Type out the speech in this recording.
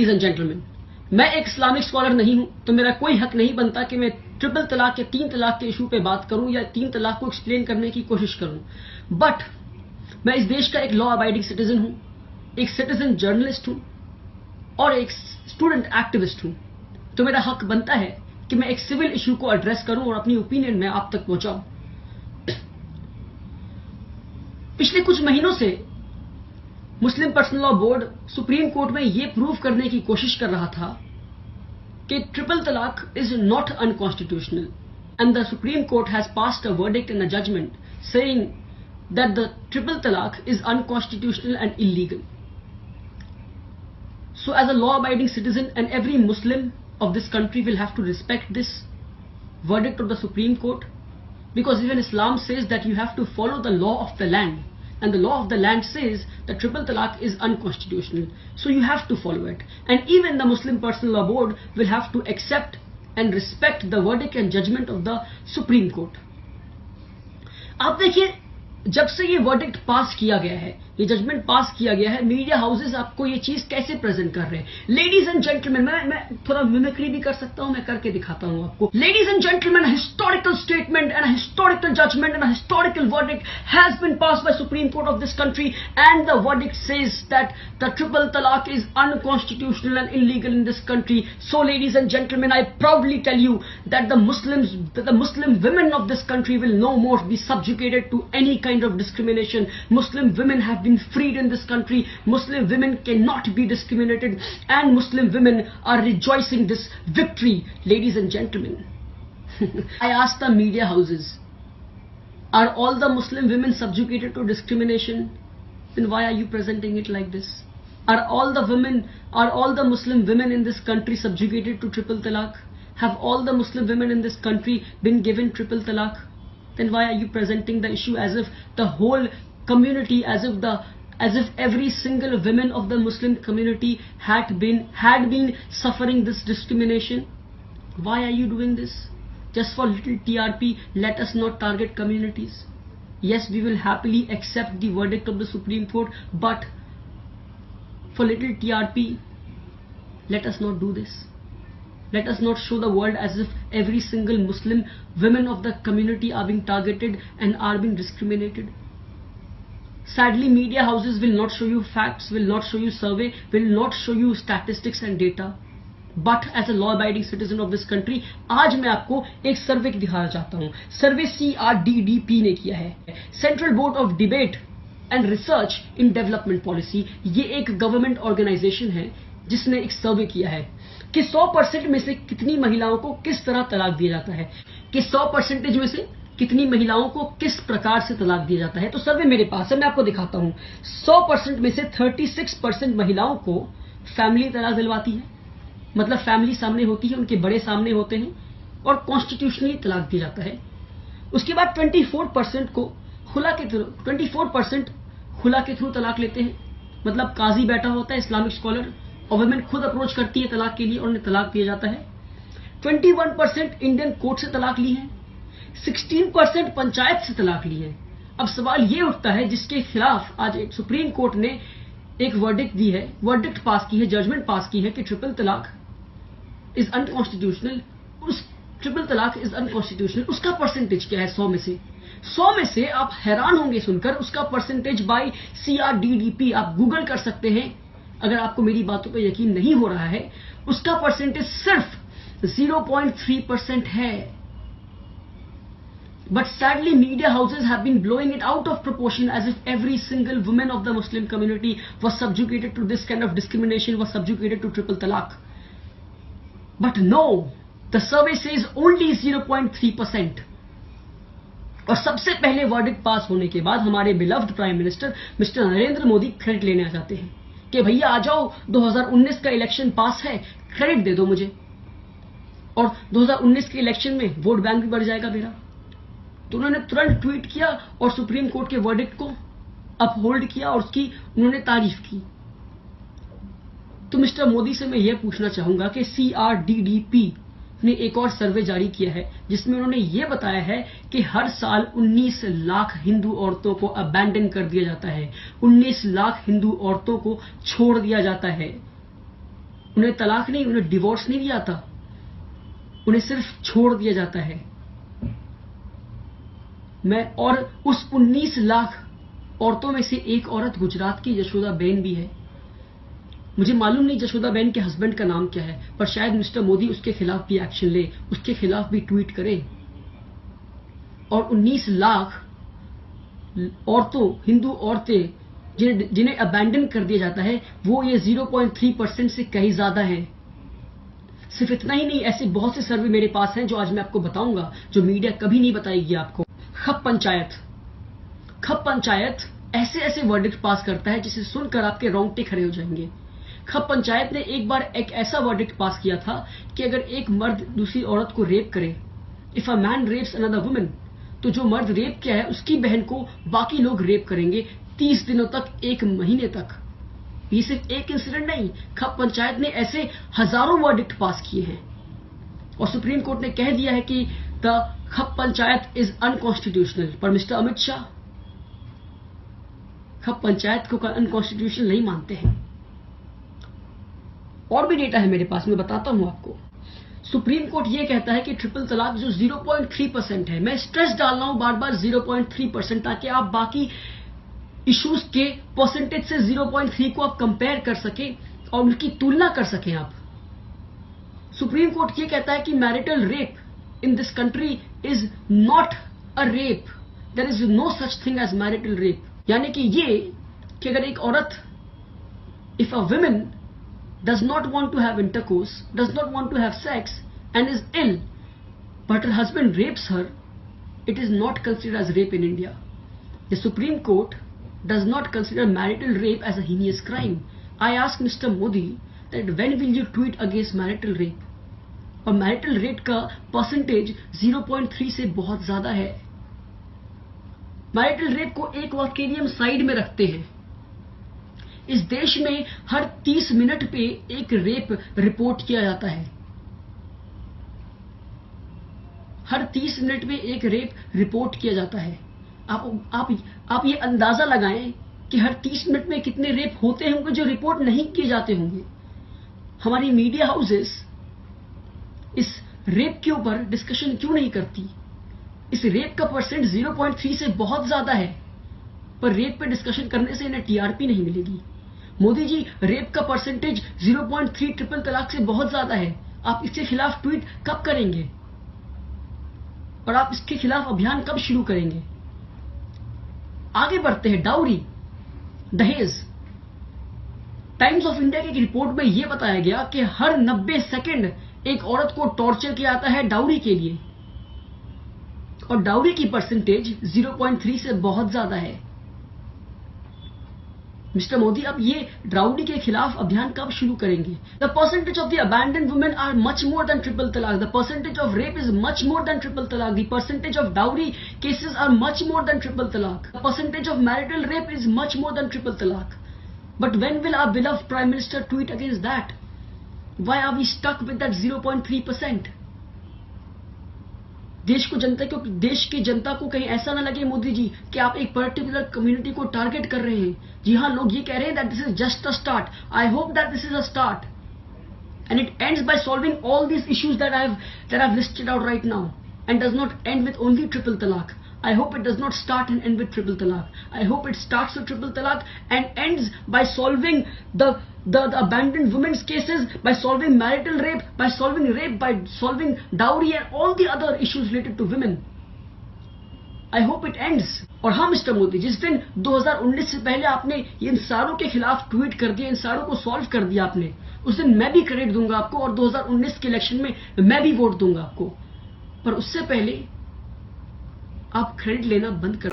Ladies and gentleman, मैं एक Islamic scholar नहीं हूं, तो मेरा कोई हक नहीं बनता कि मैं ट्रिपल तलाक या 3 तलाक के इशू पे बात करूं या 3 तलाक को एक्सप्लेन करने की कोशिश करूं। बट मैं इस देश का एक लॉ अबाइडिंग सिटीजन हूं, एक सिटीजन जर्नलिस्ट हूं और एक स्टूडेंट एक्टिविस्ट हूं। तो मेरा हक बनता है कि मैं एक सिविल इशू को एड्रेस करूं और अपनी ओपिनियन में आप तक पहुंचाऊं। पिछले कुछ महीनों से Muslim personal law board supreme court में यह प्रूव करने की कोशिश कर रहा था कि triple talaq is not unconstitutional, and the Supreme Court has passed a verdict in a judgment saying that the triple talaq is unconstitutional and illegal. So as a law-abiding citizen, and every Muslim of this country will have to respect this verdict of the Supreme Court, because even Islam says that you have to follow the law of the land, and the law of the land says that triple talaq is unconstitutional, so you have to follow it. And even the Muslim Personal Law Board will have to accept and respect the verdict and judgment of the Supreme Court. आप देखिए, जब से ये verdict पास किया गया है, ये judgement पास किया गया है, मीडिया हाउसेस आपको ये चीज कैसे प्रेजेंट कर रहे हैं? लेडीज एंड जेंटलमैन, मैं थोड़ा मिमिक्री भी कर सकता हूं, मैं करके दिखाता हूं आपको. Ladies and gentleman, historical statement and historical judgment and historical verdict has been passed by Supreme Court of this country, and the verdict says that the triple talaq is unconstitutional and illegal in this country. So ladies and gentleman, I proudly tell you that the Muslim women of this country will no more be subjugated to any kind of discrimination. Muslim women have been freed in this country. Muslim women cannot be discriminated, and Muslim women are rejoicing this victory. Ladies and gentlemen, I ask the media houses, are all the Muslim women subjugated to discrimination? Then why are you presenting it like this? Are all the Muslim women in this country subjugated to triple talaq? Have all the Muslim women in this country been given triple talaq? Then why are you presenting the issue as if the whole community, as if every single woman of the Muslim community had been suffering this discrimination? Why are you doing this? Just for little TRP, let us not target communities. Yes, we will happily accept the verdict of the Supreme Court, but for little TRP, let us not do this. Let us not show the world as if every single Muslim women of the community are being targeted and are being discriminated. Sadly, media houses will not show you facts, will not show you survey, will not show you statistics and data. But as a law-abiding citizen of this country, आज मैं आपको एक सर्वे दिखाना चाहता हूँ. सर्वे CRDDP ने किया है, central board of debate and research in development policy. ये एक गवर्नमेंट ऑर्गेनाइजेशन है जिसने एक सर्वे किया है कि 100% में से कितनी महिलाओं को किस तरह तलाक दिया जाता है, कि 100% में से कितनी महिलाओं को किस प्रकार से तलाक दिया जाता है. तो सर्वे मेरे पास है, मैं आपको दिखाता हूं. 100% में से 36% महिलाओं को फैमिली तलाक दिलवाती है, मतलब फैमिली सामने होती है, उनके बड़े सामने होते हैं और कॉन्स्टिट्यूशनली तलाक दिया जाता है. उसके बाद 24% को खुला के थ्रू 24% खुला के थ्रू तलाक लेते हैं, मतलब काजी बैठा होता है, इस्लामिक स्कॉलर, और वुमेन खुद अप्रोच करती है तलाक के लिए और उन्हें तलाक दिया जाता है. 21% इंडियन कोर्ट से तलाक ली है, 16% पंचायत से तलाक ली है. अब सवाल ये उठता है, जिसके खिलाफ आज एक सुप्रीम कोर्ट ने एक वर्डिक्ट दी है, वर्डिक्ट पास की है, जजमेंट पास की है कि ट्रिपल तलाक इज अनकॉन्स्टिट्यूशनल. उस ट्रिपल तलाक इज अनकॉन्स्टिट्यूशनल, उसका परसेंटेज क्या है 100 में से? 100 में से आप हैरान होंगे सुनकर, उसका परसेंटेज बाय CRDDP आप गूगल कर सकते हैं. अगर आपको मेरी बातों पर यकीन नहीं हो रहा है, उसका परसेंटेज सिर्फ 0.3% है. But sadly, media houses have been blowing it out of proportion as if every single woman of the Muslim community was subjugated to this kind of discrimination, was subjugated to triple talaq. But no, the survey says only 0.3%. और सबसे पहले verdict पास होने के बाद हमारे beloved prime minister mister Narendra Modi credit लेने आ जाते हैं कि भैया आ जाओ, 2019 का इलेक्शन पास है, क्रेडिट दे दो मुझे, और 2019 के इलेक्शन में वोट बैंक भी बढ़ जाएगा मेरा. तो उन्होंने तुरंत ट्वीट किया और सुप्रीम कोर्ट के वर्डिक्ट को अपहोल्ड किया और उसकी उन्होंने तारीफ की. तो मिस्टर मोदी से मैं यह पूछना चाहूंगा कि CRDDP ने एक और सर्वे जारी किया है जिसमें उन्होंने ये बताया है कि हर साल 19 लाख हिंदू औरतों को अबैंडन कर दिया जाता है, 19 लाख हिंदू औरतों को छोड़ दिया जाता है. उन्हें तलाक नहीं, उन्हें डिवोर्स नहीं दिया जाता, उन्हें सिर्फ छोड़ दिया जाता है। और उस 19 लाख औरतों में से एक औरत गुजरात की यशोदा बेन भी है। मुझे मालूम नहीं यशोदा बेन के हस्बैंड का नाम क्या है, पर शायद मिस्टर मोदी उसके खिलाफ भी एक्शन ले, उसके खिलाफ भी ट्वीट करे। और 19 लाख औरतों, हिंदू औरतें जिन्हें अबैंडन कर दिया जाता है, वो ये 0.3% से कहीं ज्यादा है। सिर्फ इतना ही नहीं, ऐसे बहुत से सर्वे मेरे पास हैं जो आज मैं आपको बताऊंगा, जो मीडिया कभी नहीं बताएगी आपको। खप पंचायत ऐसे ऐसे वर्डिक्ट पास करता है जिसे सुनकर आपके रोंगटे खड़े हो जाएंगे। खप पंचायत ने एक बार एक ऐसा वर्डिक्ट पास किया था कि अगर एक मर्द दूसरी औरत को रेप करे, if a man rapes another woman, तो जो मर्द रेप किया है उसकी बहन को बाकी लोग रेप करेंगे 30 दिनों तक, 1 महीने तक। ये सिर्फ एक इंसिडेंट नहीं, खप पंचायत ने ऐसे हजारों वर्डिक्ट पास किए हैं। और सुप्रीम कोर्ट ने कह दिया है कि द खप पंचायत इज अनकॉन्स्टिट्यूशनल। पर मिस्टर अमित शाह खप पंचायत को अनकॉन्स्टिट्यूशनल नहीं मानते हैं। और भी डेटा है मेरे पास, मैं बताता हूं आपको। सुप्रीम कोर्ट ये कहता है कि ट्रिपल तलाक जो 0.3% है, मैं स्ट्रेस डाल रहा हूं बार बार 0.3%, ताकि आप बाकी इश्यूज के परसेंटेज से 0.3 को आप कंपेयर कर सके और उनकी तुलना कर सकें आप। सुप्रीम कोर्ट ये कहता है कि marital rape in this country is not a rape, there is no such thing as marital rape. यानी कि ये कि अगर एक औरत, if a woman does not want to have intercourse, does not want to have sex and is ill, but her husband rapes her, it is not considered as rape in India. The Supreme Court does not consider marital rape as a heinous crime. I ask Mr. Modi that when will you tweet against marital rape? और marital rape का percentage 0.3 से बहुत ज्यादा है। marital rape को एक वक्त के लिए हम साइड में रखते हैं। इस देश में हर 30 मिनट पे एक रेप रिपोर्ट किया जाता है। हर 30 मिनट में एक रेप रिपोर्ट किया जाता है। आप ये अंदाजा लगाएं कि हर 30 मिनट में कितने रेप होते होंगे जो रिपोर्ट नहीं किए जाते होंगे। हमारी मीडिया हाउसेस इस रेप के ऊपर डिस्कशन क्यों नहीं करती? इस रेप का परसेंट 0.3 से बहुत ज्यादा है, पर रेप पे डिस्कशन करने से इन्हें टीआरपी नहीं मिलेगी। मोदी जी, रेप का परसेंटेज 0.3 ट्रिपल तलाक से बहुत ज्यादा है, आप इसके खिलाफ ट्वीट कब करेंगे और आप इसके खिलाफ अभियान कब शुरू करेंगे? आगे बढ़ते हैं। डाउरी, दहेज। टाइम्स ऑफ इंडिया की एक रिपोर्ट में यह बताया गया कि हर 90 सेकंड एक औरत को टॉर्चर किया जाता है डाउरी के लिए, और डाउरी की परसेंटेज 0.3 से बहुत ज्यादा है। मिस्टर मोदी, अब ये डाउरी के खिलाफ अभियान कब शुरू करेंगे? The percentage of the abandoned women are much more than triple talaq. The percentage of rape is much more than triple talaq. The percentage of dowry cases are much more than triple talaq. The percentage of marital rape is much more than triple talaq. But when will our beloved Prime Minister tweet against that? Why are we stuck with that 0.3%? देश की जनता को कहीं ऐसा ना लगे मोदी जी कि आप एक पर्टिकुलर कम्युनिटी को टारगेट कर रहे हैं। जी हाँ, लोग ये कह रहे हैं that this is just a start. I hope that this is a start, and it ends by solving all these issues that I've listed out right now, and does not end with only triple talaq. I hope it does not start and end with triple talaq. I hope it starts with triple talaq and ends by solving the abandoned women's cases, by solving marital rape, by solving dowry and all the other issues related to women. I hope it ends. और हाँ mister Modi, जिस दिन 2019 से पहले आपने इन सारों के खिलाफ ट्वीट कर दिया, इन सारों को सॉल्व कर दिया आपने, उस दिन मैं भी क्रेडिट दूंगा आपको और 2019 के इलेक्शन में मैं भी वोट दूंगा आपको। पर उससे पहले आप क्रेडिट लेना बंद कर